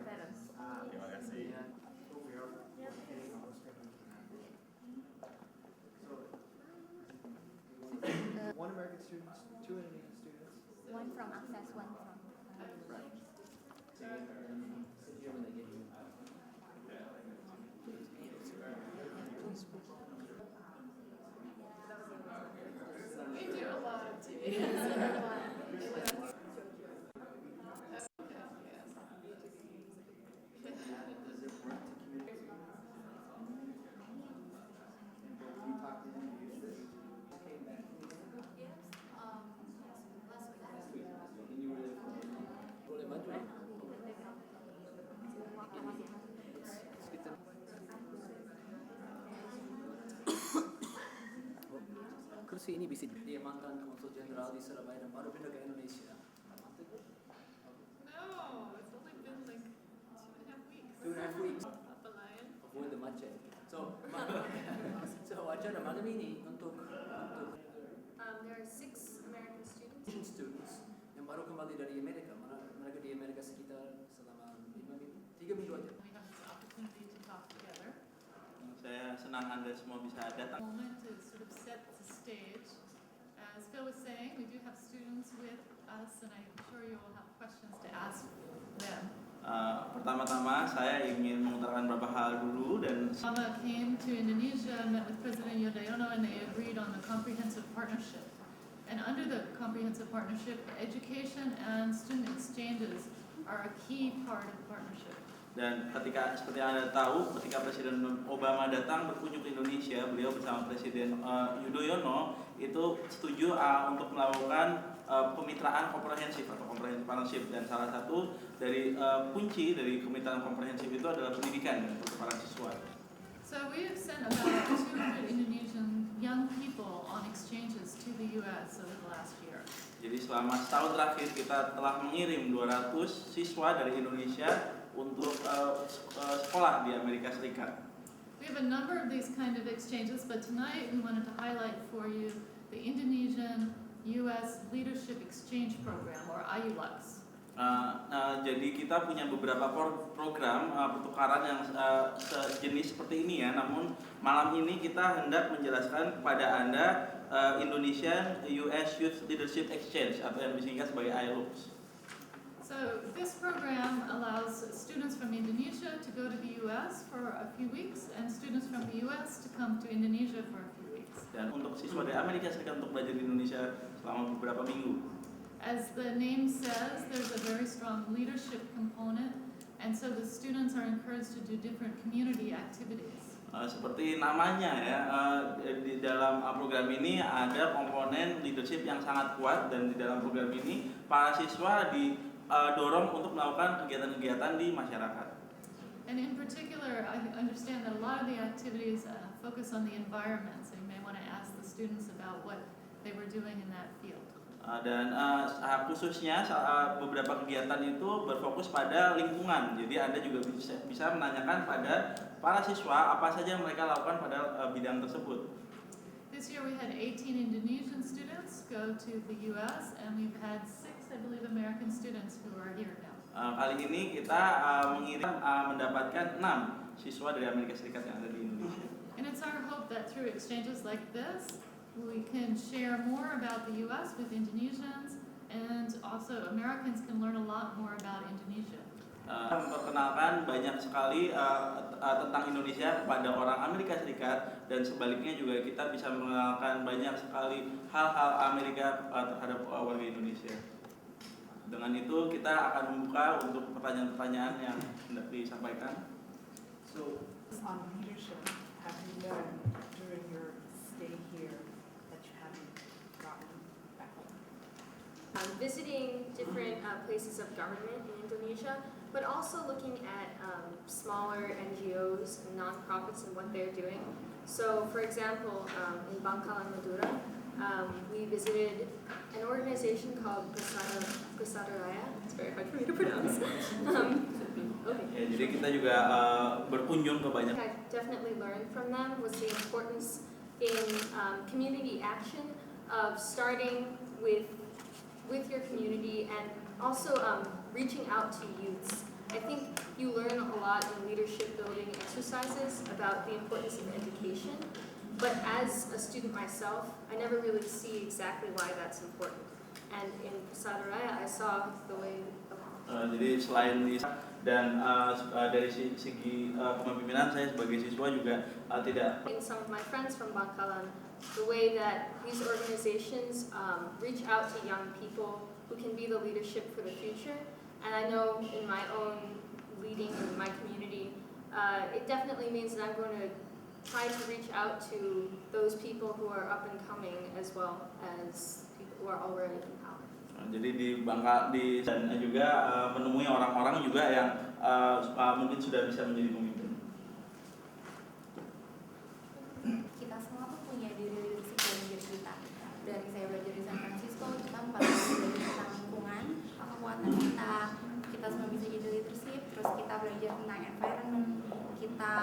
parents. Terima kasih. One American student, two Indonesian students. One from Access, one from We do a lot of TV. Does it work to communicate? You talked to him, you used this? Came back. Last week. And you were there for boleh maju ya? Kita kursi ini bisa dia mantan konsul jenderal di Surabaya dan baru pindah ke Indonesia. No, it's only been like 2.5 weeks. 2.5 weeks. Not the lion. Avoid the macet. So, acara malam ini untuk There are 6 American students. Asian students yang baru kembali dari Amerika. Mereka di Amerika sekitar selama 3 minggu aja. We have this opportunity to talk together. Saya senang Anda semua bisa datang. Moment to sort of set the stage. As Phil was saying, we do have students with us, and I'm sure you will have questions to ask them. Pertama-tama saya ingin mengutarakan beberapa hal dulu dan Obama came to Indonesia, met with President Yudhoyono, and they agreed on the comprehensive partnership. And under the comprehensive partnership, education and student exchanges are a key part of the partnership. Dan ketika seperti Anda tahu, ketika Presiden Obama datang berkunjung ke Indonesia, beliau bersama Presiden Yudhoyono itu setuju untuk melakukan kemitraan komprehensif atau comprehensive partnership, dan salah satu dari kunci dari kemitraan komprehensif itu adalah pendidikan untuk para siswa. So we have sent about 200 Indonesian young people on exchanges to the U.S. over the last year. Jadi selama setahun terakhir kita telah mengirim 200 siswa dari Indonesia untuk sekolah di Amerika Serikat. We have a number of these kind of exchanges, but tonight we wanted to highlight for you the Indonesian U.S. Leadership Exchange Program, or IULEX. Jadi kita punya beberapa program pertukaran yang sejenis seperti ini ya. Namun malam ini kita hendak menjelaskan kepada Anda Indonesian US Youth Leadership Exchange atau yang disingkat sebagai ILUX. So this program allows students from Indonesia to go to the U.S. for a few weeks, and students from the U.S. to come to Indonesia for a few weeks. Dan untuk siswa dari Amerika Serikat untuk belajar di Indonesia selama beberapa minggu. As the name says, there's a very strong leadership component, and so the students are encouraged to do different community activities. Seperti namanya ya, di dalam program ini ada komponen leadership yang sangat kuat, dan di dalam program ini para siswa didorong untuk melakukan kegiatan-kegiatan di masyarakat. And in particular, I understand that a lot of the activities focus on the environment, so you may want to ask the students about what they were doing in that field. Dan khususnya beberapa kegiatan itu berfokus pada lingkungan. Jadi Anda juga bisa menanyakan pada para siswa apa saja yang mereka lakukan pada bidang tersebut. This year we had 18 Indonesian students go to the U.S. and we've had 6, I believe, American students who are here now. Kali ini kita mendapatkan 6 siswa dari Amerika Serikat yang ada di Indonesia. And it's our hope that through exchanges like this, we can share more about the U.S. with Indonesians, and also Americans can learn a lot more about Indonesia. Memperkenalkan banyak sekali tentang Indonesia kepada orang Amerika Serikat, dan sebaliknya juga kita bisa mengenalkan banyak sekali hal-hal Amerika terhadap warga Indonesia. Dengan itu kita akan membuka untuk pertanyaan-pertanyaan yang hendak disampaikan. So, on leadership, have you learned during your stay here that you haven't gotten back home? Visiting different places of government in Indonesia, but also looking at smaller NGOs and nonprofits and what they're doing. So, for example, in Bangkalan, Madura, we visited an organization called Persada Raya. It's very hard for me to pronounce. Ya, jadi kita juga berkunjung ke banyak. I definitely learned from them was the importance in community action of starting with your community, and also reaching out to youths I think you learn a lot in leadership building exercises about the importance of education. But as a student myself, I never really see exactly why that's important. And in Sadaraya, I saw the way Jadi selain dan dari segi kepemimpinan, saya sebagai siswa juga tidak. in some of my friends from Bangkalan, the way that these organizations reach out to young people who can be the leadership for the future. And I know in my own leading in my community, it definitely means that I'm going to try to reach out to those people who are up and coming as well as people who are already in power. Jadi di Bangka dan juga menemui orang-orang juga yang mungkin sudah bisa menjadi pemimpin. Kita semua tuh punya diri diri kita. Dari saya belajar di San Francisco, kita 4 tahun belajar tentang lingkungan, kekuatan kita semua bisa jadi leadership. Terus kita belajar tentang environment, kita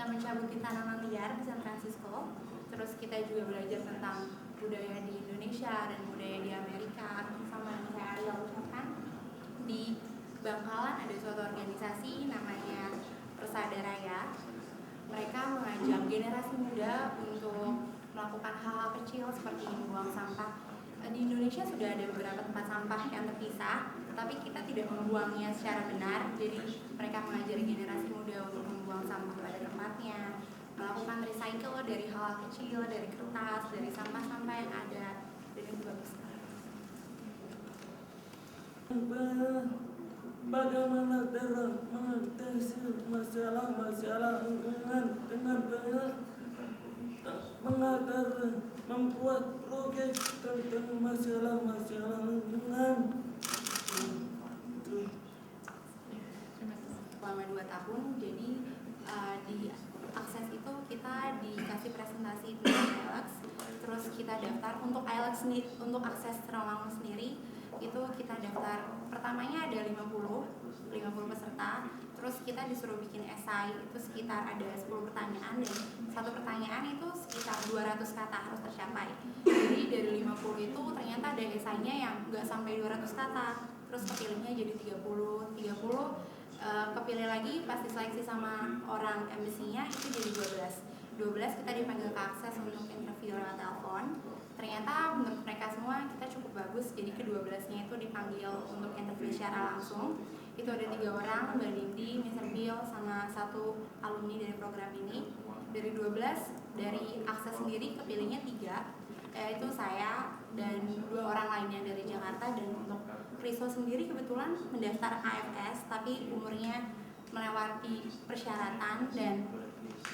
mencabuti tanaman liar di San Francisco. Terus kita juga belajar tentang budaya di Indonesia dan budaya di Amerika. Sama yang saya Arya ucapkan, di Bangkalan ada suatu organisasi namanya Persadaraya. Mereka mengajak generasi muda untuk melakukan hal-hal kecil seperti membuang sampah. Di Indonesia sudah ada beberapa tempat sampah yang terpisah, tapi kita tidak membuangnya secara benar. Jadi mereka mengajari generasi muda untuk membuang sampah pada tempatnya, melakukan recycle dari hal-hal kecil, dari kertas, dari sampah-sampah yang ada, dan itu bagus sekali. Bagaimana cara mengatasi masalah-masalah lingkungan dengan membuat proyek tentang masalah-masalah lingkungan. Selama 2 tahun, jadi di akses itu kita dikasih presentasi tentang IELTS, terus kita daftar untuk IELTS untuk akses Rawamangun sendiri. Itu kita daftar, pertamanya ada 50 peserta, terus kita disuruh bikin esai, itu sekitar ada 10 pertanyaan, dan satu pertanyaan itu sekitar 200 kata harus tercapai. Jadi dari 50 itu ternyata ada esainya yang nggak sampai 200 kata, terus kepilihnya jadi 30 kepilih lagi pas diseleksi sama orang embassy-nya itu jadi 12 kita dipanggil ke akses untuk interview lewat telepon. Ternyata menurut mereka semua kita cukup bagus, jadi ke-12-nya itu dipanggil untuk interview secara langsung. Itu ada 3 orang, Mbak Dindi, Mr. Bill, sama 1 alumni dari program ini. Dari 12, dari akses sendiri kepilihnya 3, yaitu saya dan 2 orang lainnya dari Jakarta. Dan untuk Kriso sendiri kebetulan mendaftar AFS, tapi umurnya melewati persyaratan, dan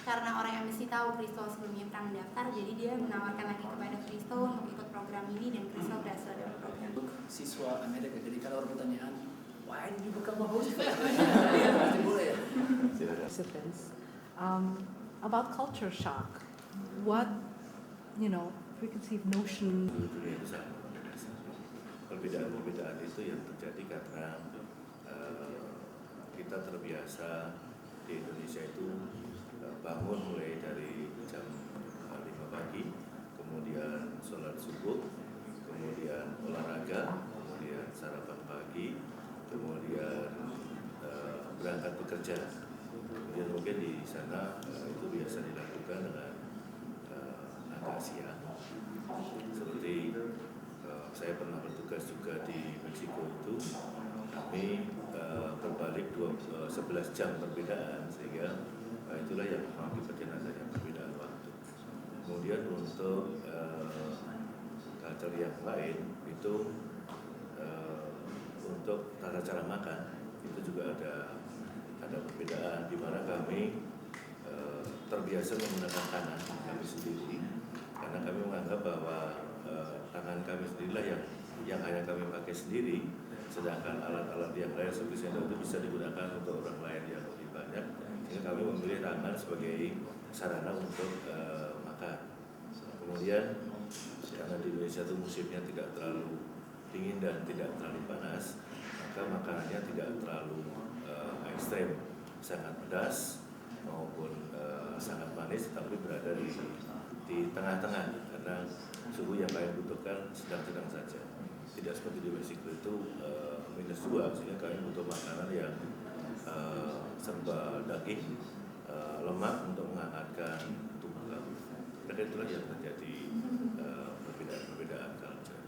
karena orang yang mesti tahu Kristo sebelumnya pernah mendaftar, jadi dia menawarkan lagi kepada Kristo untuk ikut program ini, dan Kristo berhasil dapat program. Siswa Amerika, jadi kalau ada pertanyaan, why did you become a host? Pasti boleh ya. Participants, about culture shock. What, preconceived notion. Dunia itu sangat berbeda. Perbedaan-perbedaan itu yang terjadi karena kita terbiasa di Indonesia itu bangun mulai dari jam 5 pagi, kemudian sholat subuh, kemudian olahraga, kemudian sarapan pagi, kemudian berangkat bekerja. Kemudian mungkin di sana itu biasa dilakukan dengan agak siang. Seperti saya pernah bertugas juga di Meksiko itu, kami berbalik 11 jam perbedaan, sehingga itulah yang mengakibatkan adanya perbedaan waktu. Kemudian untuk culture yang lain itu untuk tata cara makan itu juga ada perbedaan, di mana kami terbiasa menggunakan tangan kami sendiri, karena kami menganggap bahwa tangan kami sendirilah yang hanya kami pakai sendiri, sedangkan alat-alat yang lain seperti sendok itu bisa digunakan untuk orang lain yang lebih banyak, sehingga kami memilih tangan sebagai sarana untuk makan. Kemudian karena di Indonesia itu musimnya tidak terlalu dingin dan tidak terlalu panas, maka makanannya tidak terlalu ekstrem, sangat pedas maupun sangat manis, tapi berada di tengah-tengah, karena suhu yang kami butuhkan sedang-sedang saja. Jadi tidak seperti di Meksiko itu -2, sehingga kami butuh makanan yang serba daging, lemak untuk menghangatkan tubuh kami. Karena itulah yang terjadi perbedaan culture.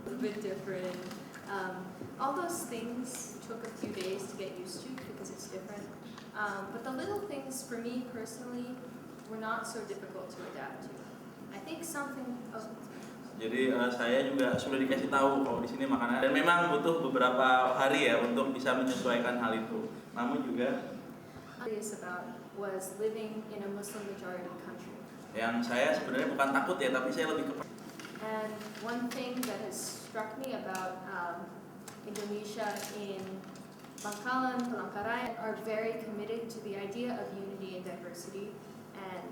A bit different. All those things took a few days to get used to because it's different. But the little things for me personally were not so difficult to adapt to. I think something. Jadi saya juga sudah dikasih tahu kalau di sini makanan dan memang butuh beberapa hari ya untuk bisa menyesuaikan hal itu. Namun juga About was living in a Muslim majority country. yang saya sebenarnya bukan takut ya, tapi saya lebih ke. And one thing that has struck me about Indonesia in Bangkalan, Palangkaraya are very committed to the idea of unity and diversity and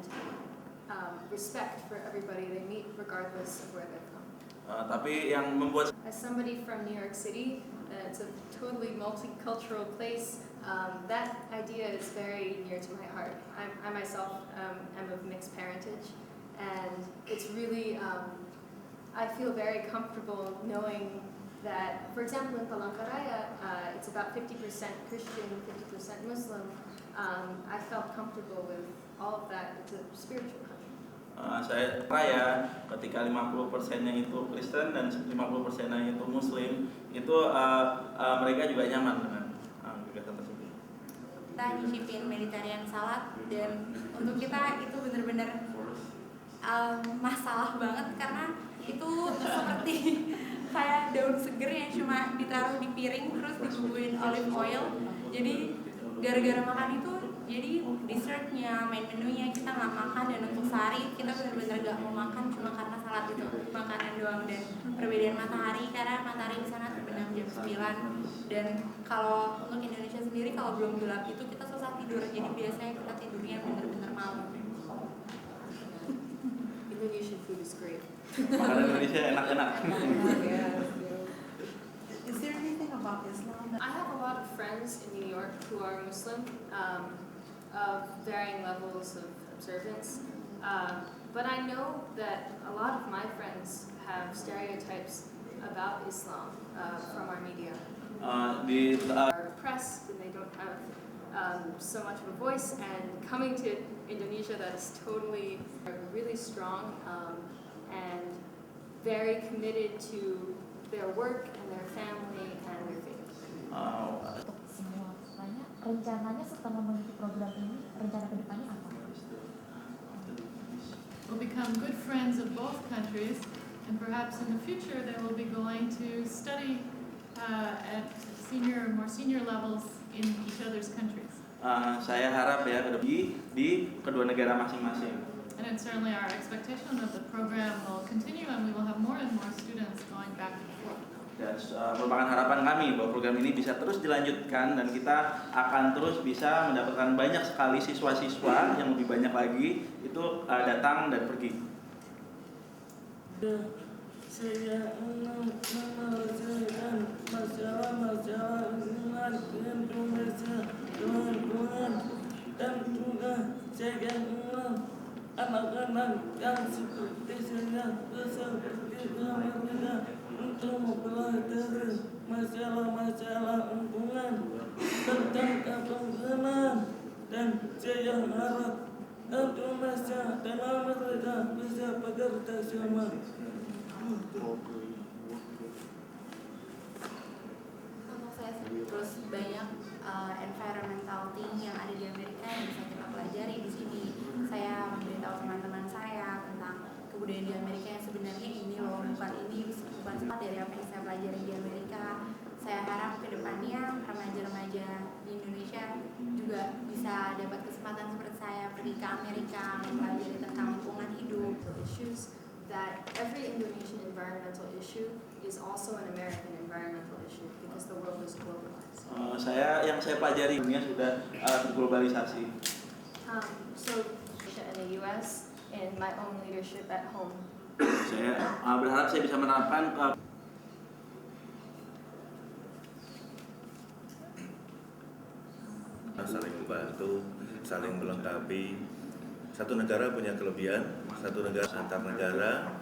respect for everybody they meet regardless of where they're from. Tapi yang membuat As somebody from New York City, it's a totally multicultural place. That idea is very near to my heart. I myself am of mixed parentage, and it's really, I feel very comfortable knowing that, for example, in Palangkaraya, it's about 50% Christian, 50% Muslim. I felt comfortable with all of that. It's a spiritual country. Saya percaya ketika 50%-nya itu Kristen dan 50%-nya itu Muslim, itu mereka juga nyaman dengan kegiatan tersebut. Kita nyicipin Mediterranean salad dan untuk kita itu benar-benar masalah banget karena itu seperti kayak daun seger yang cuma ditaruh di piring terus dibumbuin olive oil. Jadi gara-gara makan itu jadi dessertnya, main menunya kita nggak makan, dan untuk sehari kita benar-benar nggak mau makan cuma karena salad itu makanan doang. Dan perbedaan matahari karena matahari di sana terbenam jam 9, dan kalau untuk Indonesia sendiri kalau belum gelap itu kita susah tidur, jadi biasanya kita tidurnya benar-benar malam. Indonesian food is great. Makanan Indonesia enak-enak. Is there anything about Islam that I have a lot of friends in New York who are Muslim, of varying levels of observance. But I know that a lot of my friends have stereotypes about Islam from our media. Are oppressed and they don't have so much of a voice. And coming to Indonesia, that is totally really strong and very committed to their work and their family and their faith. Untuk semua rencananya setelah mengikuti program ini, rencana kedepannya apa? Will become good friends of both countries, and perhaps in the future they will be going to study at more senior levels in each other's countries. Saya harap ya di kedua negara masing-masing. And it's certainly our expectation that the program will continue and we will have more and more students going back and forth. Dan merupakan harapan kami bahwa program ini bisa terus dilanjutkan dan kita akan terus bisa mendapatkan banyak sekali siswa-siswa yang lebih banyak lagi itu datang dan pergi. Saya menyelesaikan masalah-masalah dengan Indonesia dengan dan juga saya anak-anak yang seperti saya bisa pergi ke Amerika untuk mempelajari masalah-masalah lingkungan tentang kebanggaan, dan saya harap Indonesia dan Amerika bisa bekerja sama. Untuk saya terus banyak environmental thing yang ada di Amerika yang bisa kita pelajari di sini. Saya memberitahu teman-teman saya tentang kebudayaan di Amerika yang sebenarnya ini loh, bukan sempat dari apa yang saya pelajari di Amerika. Saya harap ke depannya remaja-remaja di Indonesia juga bisa dapat kesempatan seperti saya pergi ke Amerika mempelajari tentang lingkungan hidup. Issues that every Indonesian environmental issue is also an American environmental issue because the world is globalized. Yang saya pelajari dunia sudah terglobalisasi. So in the U.S. and my own leadership at home. Saya berharap saya bisa menerapkan saling membantu, saling melengkapi. Satu negara punya kelebihan, satu negara antar negara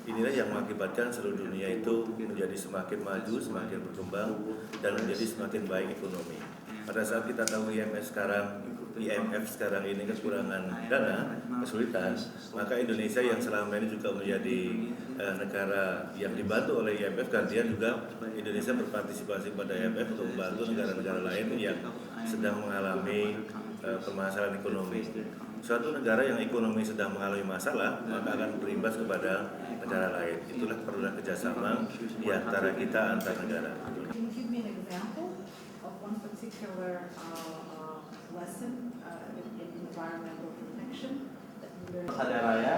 inilah yang mengakibatkan seluruh dunia itu menjadi semakin maju, semakin berkembang, dan menjadi semakin baik ekonomi. Pada saat kita tahu IMF sekarang ini kekurangan dana, kesulitan, maka Indonesia yang selama ini juga menjadi negara yang dibantu oleh IMF, kan dia juga Indonesia berpartisipasi pada IMF untuk membantu negara-negara lain yang sedang mengalami permasalahan ekonomi. Suatu negara yang ekonomi sedang mengalami masalah, maka akan berimbas kepada negara lain. Itulah perlunya kerjasama di antara kita antar negara. Can you give me an example of one particular lesson in environmental protection that you learned? Sada Raya,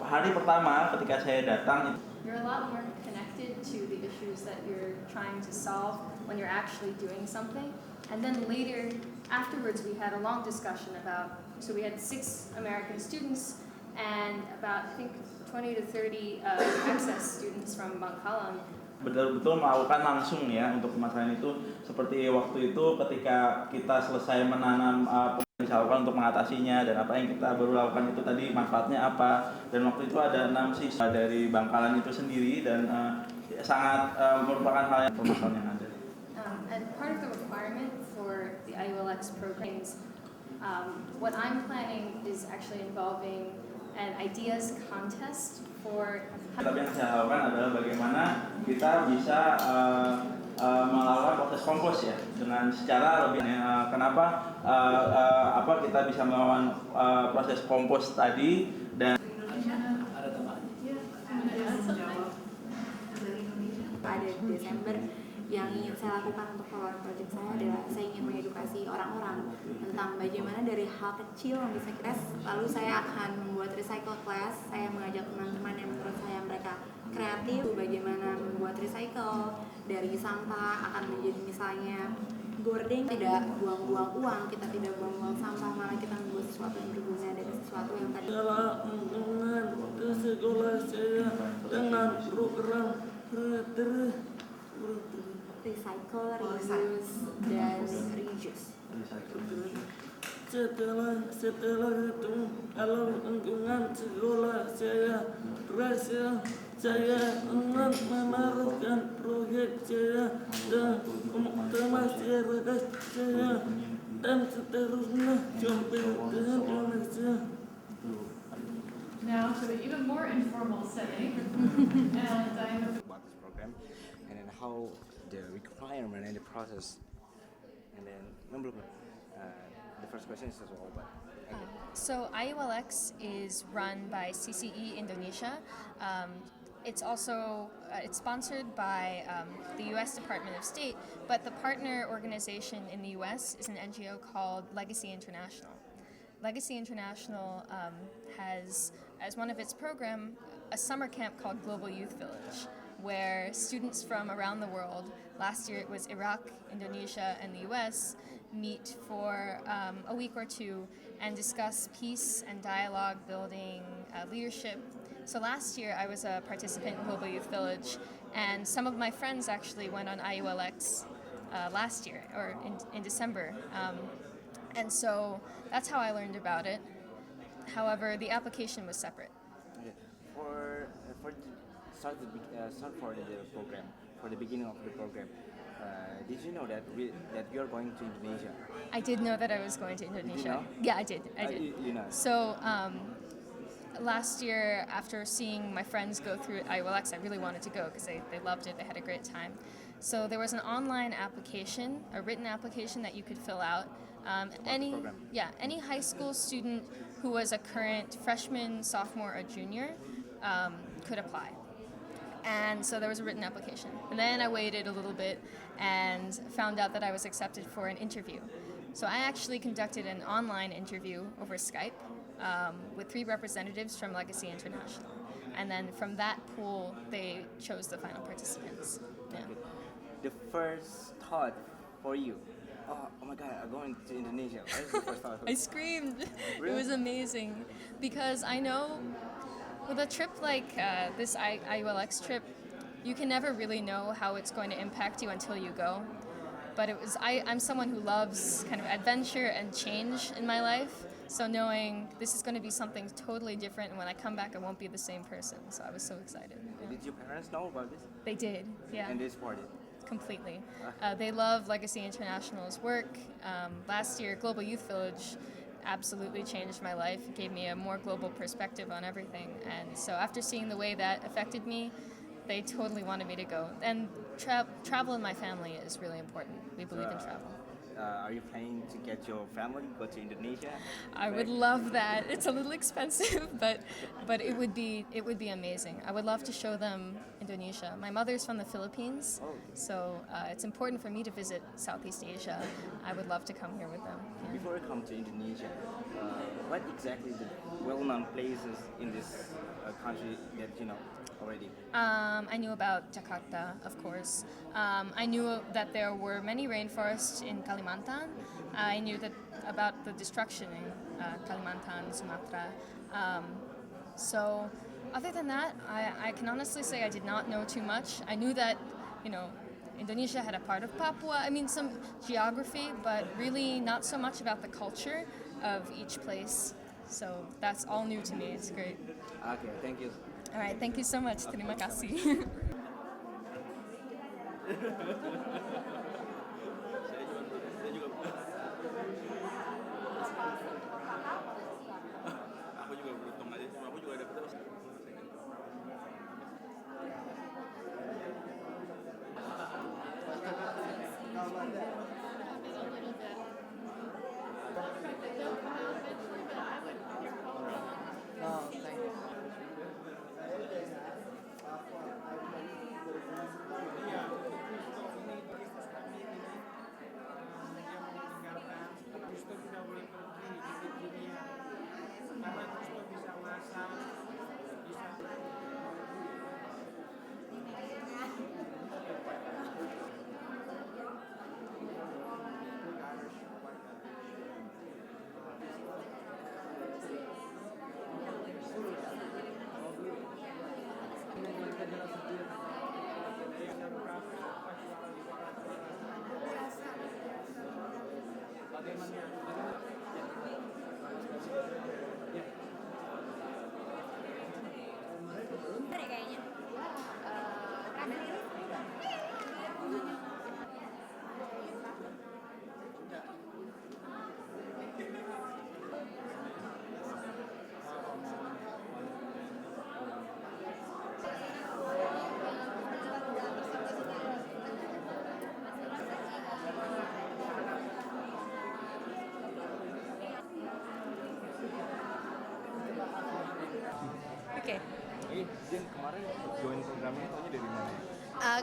hari pertama ketika saya datang, You're a lot more connected to the issues that you're trying to solve when you're actually doing something. And then later, afterwards, we had a long discussion about, so we had 6 American students and about, I think, 20 to 30 excess students from Bangkalan. betul-betul melakukan langsung ya untuk permasalahan itu, seperti waktu itu ketika kita selesai menanam apa yang bisa lakukan untuk mengatasinya dan apa yang kita baru lakukan itu tadi manfaatnya apa, dan waktu itu ada 6 siswa dari Bangkalan itu sendiri dan sangat merupakan hal yang permasalahan yang ada. And part of the requirement for the IULX programs, what I'm planning is actually involving an ideas contest for. Tapi yang saya lakukan adalah bagaimana kita bisa melakukan proses kompos ya dengan secara lebih kenapa kita bisa melakukan proses kompos tadi dan Ada tambahan? Pada Desember yang ingin saya lakukan untuk follower project saya adalah saya ingin mengedukasi orang-orang tentang bagaimana dari hal kecil yang bisa kita, lalu saya akan membuat recycle class. Saya mengajak teman-teman yang menurut saya mereka kreatif, bagaimana membuat recycle dari sampah akan menjadi misalnya gording, tidak buang-buang uang, kita tidak buang-buang sampah, malah kita membuat sesuatu yang berguna dari sesuatu yang tadi. Dalam lingkungan ke sekolah saya dengan program Recycle, reuse, dan reuse. Setelah itu dalam lingkungan sekolah saya berhasil, saya ingin meneruskan proyek saya dan masyarakat saya dan seterusnya sampai ke Indonesia. Now to an even more informal setting, and I have about this program and then how the requirement and the process, and then the first question is as well, but okay. So IULX is run by CCE Indonesia. It's also it's sponsored by the U.S. Department of State, but the partner organization in the U.S. is an NGO called Legacy International. Legacy International has, as one of its program, a summer camp called Global Youth Village, where students from around the world, last year it was Iraq, Indonesia, and the US, meet for a week or two and discuss peace and dialogue building, leadership. So last year I was a participant in Global Youth Village, and some of my friends actually went on IULX last year, or in December. And so that's how I learned about it. However, the application was separate. Okay. For start for the program, for the beginning of the program, did you know that you are going to Indonesia? I did know that I was going to Indonesia. know? Yeah, I did. You know. So last year, after seeing my friends go through IULX, I really wanted to go because they loved it. They had a great time. So there was an online application, a written application that you could fill out. Any high school student who was a current freshman, sophomore, or junior could apply. And so there was a written application. And then I waited a little bit and found out that I was accepted for an interview. So I actually conducted an online interview over Skype with 3 representatives from Legacy International. And then from that pool, they chose the final participants. Yeah. Okay. The first thought for you, oh my God, I'm going to Indonesia. What is the first thought? I screamed. Really? It was amazing because I know with a trip like this IULX trip, you can never really know how it's going to impact you until you go. But I'm someone who loves kind of adventure and change in my life. So knowing this is going to be something totally different, and when I come back, I won't be the same person. So I was so excited. Yeah. Did your parents know about this? They did, yeah. And they supported. Completely. They love Legacy International's work. Last year, Global Youth Village absolutely changed my life. It gave me a more global perspective on everything. And so after seeing the way that affected me, they totally wanted me to go. And travel in my family is really important. We believe in travel. Are you planning to get your family go to Indonesia? I would love that. It's a little expensive, but it would be amazing. I would love to show them Indonesia. My mother's from the Philippines, so it's important for me to visit Southeast Asia. I would love to come here with them. Yeah. Before you come to Indonesia, what exactly the well-known places in this country that you know already? I knew about Jakarta, of course. I knew that there were many rainforests in Kalimantan. I knew that about the destruction in Kalimantan, Sumatra. So, other than that, I can honestly say I did not know too much. I knew that, Indonesia had a part of Papua. I mean, some geography, but really not so much about the culture of each place. So that's all new to me. It's great. Okay, thank you. All right, thank you so much. Terima kasih. Aku juga beruntung aja, cuma aku juga dapet terus. Oke. Jen, kemarin join programnya taunya dari mana?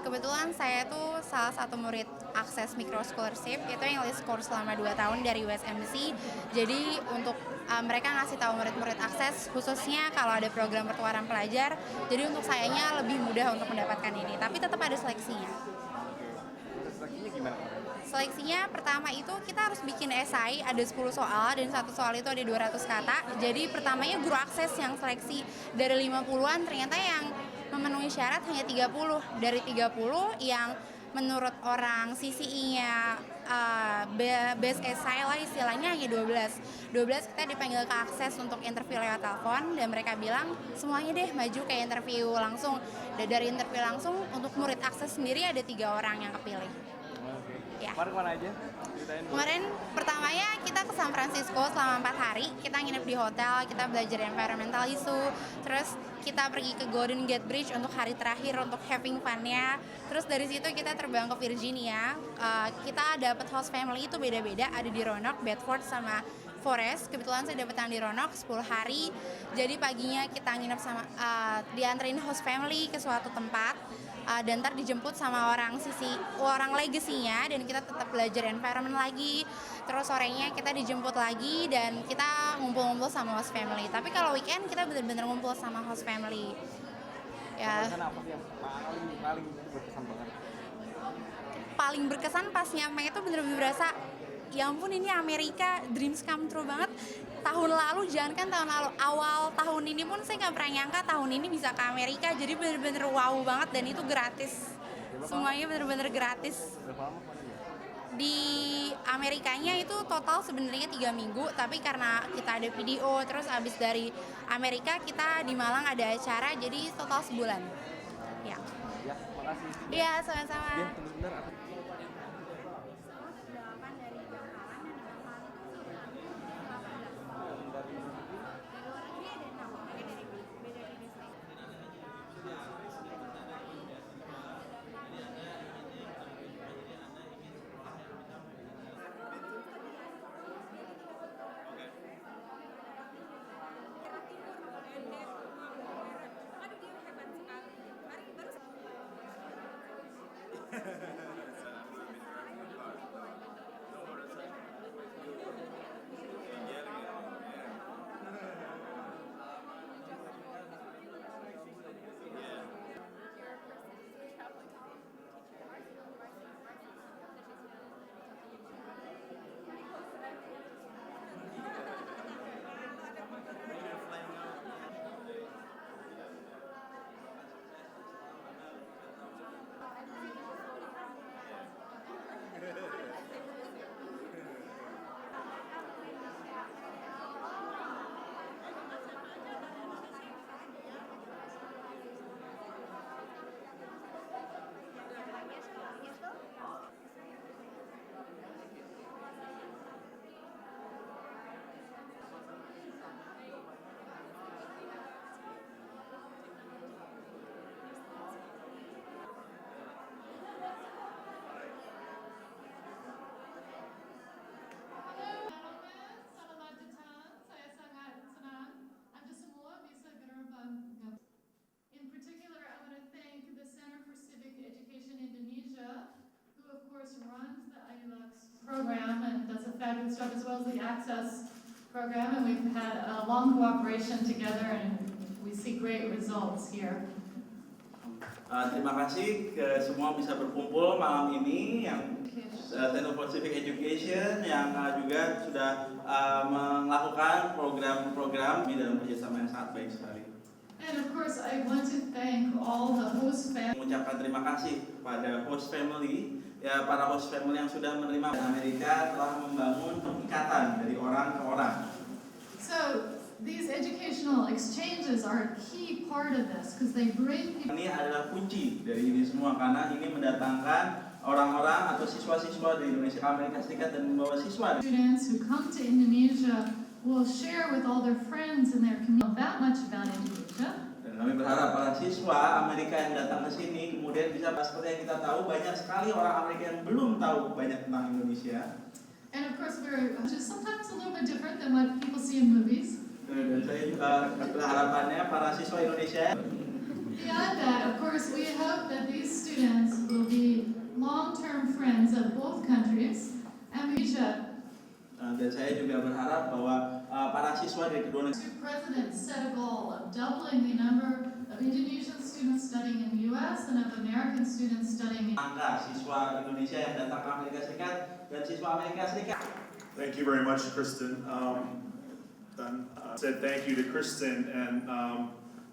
Kebetulan saya tuh salah satu murid Akses Micro Scholarship, itu yang list course selama 2 tahun dari USMC. Jadi untuk mereka ngasih tahu murid-murid Akses, khususnya kalau ada program pertukaran pelajar, jadi untuk sayanya lebih mudah untuk mendapatkan ini. Tapi tetap ada seleksinya. Seleksinya gimana? Seleksinya pertama itu kita harus bikin esai, ada 10 soal dan satu soal itu ada 200 kata. Jadi pertamanya guru Akses yang seleksi dari 50-an, ternyata yang memenuhi syarat hanya 30. Dari 30 yang menurut orang CCI-nya best essay lah istilahnya hanya 12 kita dipanggil ke Akses untuk interview lewat telepon dan mereka bilang semuanya deh maju kayak interview langsung. Dan dari interview langsung untuk murid Akses sendiri ada 3 orang yang kepilih. Ya. Kemarin mana aja? Kemarin pertamanya kita ke San Francisco selama 4 hari. Kita nginep di hotel, kita belajar environmental issue. Terus kita pergi ke Golden Gate Bridge untuk hari terakhir untuk having fun-nya. Terus dari situ kita terbang ke Virginia. Kita dapat host family itu beda-beda, ada di Roanoke, Bedford sama Forest. Kebetulan saya dapat yang di Roanoke 10 hari. Jadi paginya kita nginep sama dianterin host family ke suatu tempat. Dan ntar dijemput sama orang legasinya dan kita tetap belajar environment lagi. Terus sorenya kita dijemput lagi dan kita ngumpul-ngumpul sama host family. Tapi kalau weekend kita benar-benar ngumpul sama host family. Ya. Apa yang paling berkesan banget? Paling berkesan pas nyampe itu bener-bener berasa ya ampun ini Amerika, dreams come true banget. Tahun lalu, jangankan tahun lalu, awal tahun ini pun saya nggak pernah nyangka tahun ini bisa ke Amerika. Jadi bener-bener wow banget dan itu gratis. Semuanya bener-bener gratis. Berapa lama Di Amerikanya itu total sebenarnya 3 minggu, tapi karena kita ada video, terus abis dari Amerika kita di Malang ada acara, jadi total sebulan. Ya. Ya, makasih. Iya, sama-sama. Dia tunggu sebentar. Selamat datang. Saya sangat senang. Anda semua bisa berbangga. In particular, I want to thank the Center for Civic Education Indonesia, who of course runs the IELTS program and does a fabulous job, as well as the Access program. And we've had a long cooperation together, and we see great results here. Terima kasih ke semua bisa berkumpul malam ini yang Center for Civic Education yang juga sudah melakukan program-program di dalam kerjasama yang sangat baik sekali. And of course, I want to thank all the host families. Mengucapkan terima kasih pada host family, ya para host family yang sudah menerima. Amerika telah membangun ikatan dari orang ke orang. So these educational exchanges are a key part of this because they bring people. Ini adalah kunci dari ini semua karena ini mendatangkan orang-orang atau siswa-siswa dari Indonesia, Amerika Serikat dan membawa siswa. Students who come to Indonesia will share with all their friends in their community that much about Indonesia. Dan kami berharap para siswa Amerika yang datang ke sini kemudian bisa, seperti yang kita tahu, banyak sekali orang Amerika yang belum tahu banyak tentang Indonesia. And of course, we're just sometimes a little bit different than what people see in movies. Dan saya juga berharapannya para siswa Indonesia. Beyond that, of course, we hope that these students will be long-term friends of both countries and Indonesia. Dan saya juga berharap bahwa para siswa dari kedua negara. Two presidents set a goal of doubling the number of Indonesian students studying in the U.S. and of American students studying in. Angka siswa Indonesia yang datang ke Amerika Serikat dan siswa Amerika Serikat. Thank you very much, Kristen. Said thank you to Kristen, and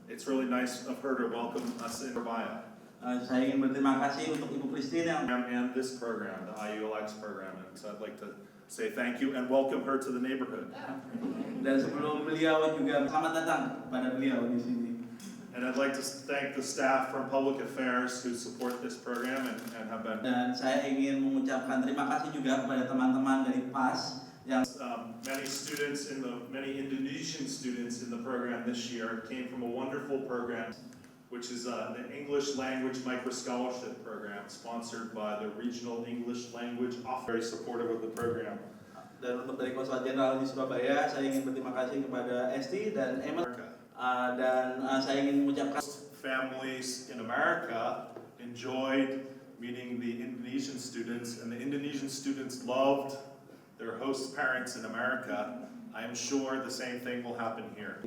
it's really nice of her to welcome us in Surabaya. Saya ingin berterima kasih untuk Ibu Christine yang And this program, the IULX program, and so I'd like to say thank you and welcome her to the neighborhood. Dan sebelum beliau juga selamat datang pada beliau di sini. And I'd like to thank the staff from Public Affairs who support this program and have been. Dan saya ingin mengucapkan terima kasih juga kepada teman-teman dari PAS yang many Indonesian students in the program this year came from a wonderful program, which is the English Language Micro Scholarship Program, sponsored by the Regional English Language Office. Very supportive of the program. Dan untuk dari Konsulat Jenderal di Surabaya, saya ingin berterima kasih kepada Esti dan Emma. Dan saya ingin mengucapkan families in America enjoyed meeting the Indonesian students, and the Indonesian students loved their host parents in America. I am sure the same thing will happen here.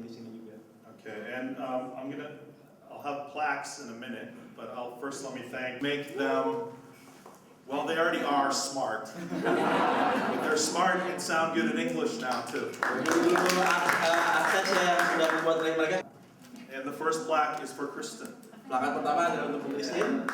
Okay, and I'll have plaques in a minute, but first let me make them, well, they already are smart. But they're smart and sound good in English now too. And the first plaque is for Kristen. Plakat pertama adalah untuk Christine.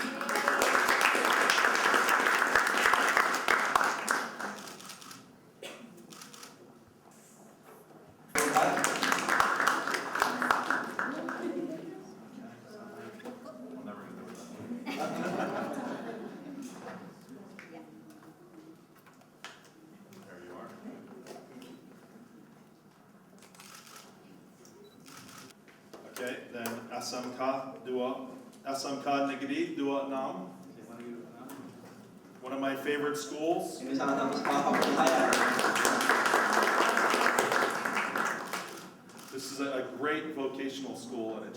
then SMK Negeri 26. One of my favorite schools. Ini salah satu sekolah favorit saya. This is a great vocational school, and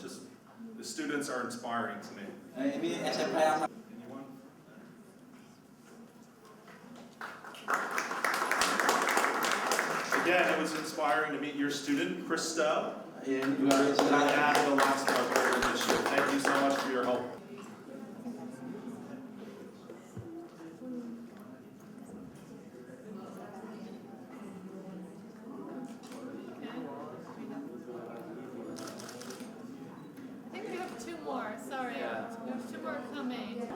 the students are inspiring to me. Ini SMK yang Anyone? Again, it was inspiring to meet your student, Christelle. ini juga inspirasi. And added a lot to our program this year. Thank you so much for your help. I think we have two more, sorry. We have two more coming.